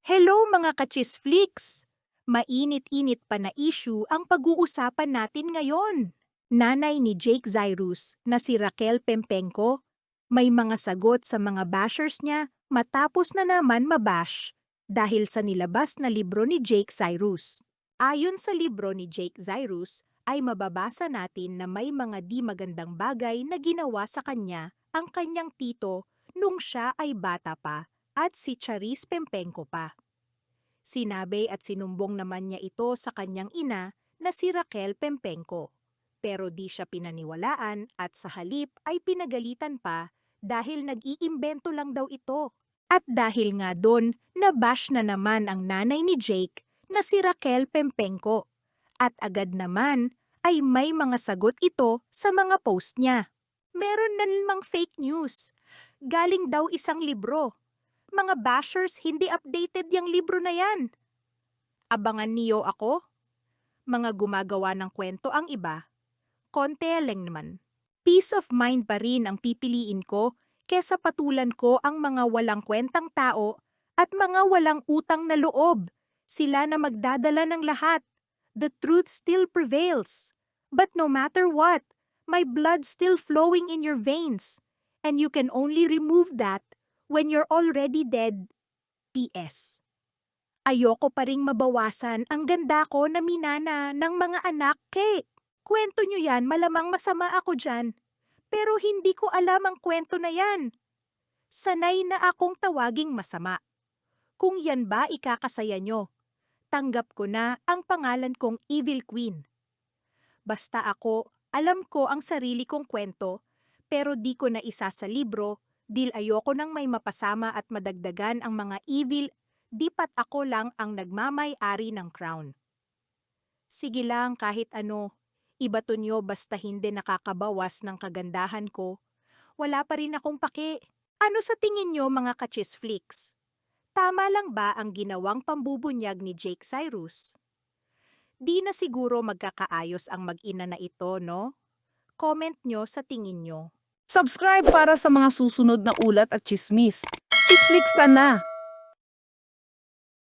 Hello mga kachisflix! Mainit-init pa na issue ang pag-uusapan natin ngayon. Nanay ni Jake Zairus na si Raquel Pempenco, may mga sagot sa mga bashers niya matapos na naman mabash dahil sa nilabas na libro ni Jake Zairus. Ayon sa libro ni Jake Zairus, ay mababasa natin na may mga di magandang bagay na ginawa sa kanya ang kanyang tito nung siya ay bata pa at si Charis Pempenco pa. Sinabi at sinumbong naman niya ito sa kanyang ina na si Raquel Pempenco. Pero di siya pinaniwalaan at sa halip ay pinagalitan pa dahil nag-iimbento lang daw ito. At dahil nga doon, nabash na naman ang nanay ni Jake na si Raquel Pempenco. At agad naman ay may mga sagot ito sa mga post niya. Meron na namang fake news. Galing daw isang libro. Mga bashers hindi updated yung libro na yan. Abangan niyo ako? Mga gumagawa ng kwento ang iba. Konti lang naman. Peace of mind pa rin ang pipiliin ko kesa patulan ko ang mga walang kwentang tao at mga walang utang na loob. Sila na magdadala ng lahat. The truth still prevails. But no matter what, my blood still flowing in your veins. And you can only remove that when you're already dead. P.S. Ayoko pa ring mabawasan ang ganda ko na minana ng mga anak kay. Kwento nyo yan, malamang masama ako dyan. Pero hindi ko alam ang kwento na yan. Sanay na akong tawaging masama. Kung yan ba ikakasaya nyo, tanggap ko na ang pangalan kong Evil Queen. Basta ako, alam ko ang sarili kong kwento, pero di ko na isa sa libro, dil ayoko nang may mapasama at madagdagan ang mga evil, di pat ako lang ang nagmamay-ari ng crown. Sige lang kahit ano, ibato nyo basta hindi nakakabawas ng kagandahan ko, wala pa rin akong pake. Ano sa tingin nyo mga kachisflix? Tama lang ba ang ginawang pambubunyag ni Jake Zairus? Di na siguro magkakaayos ang mag-ina na ito, no? Comment nyo sa tingin nyo. Subscribe para sa mga susunod na ulat at chismis. Chisflix na!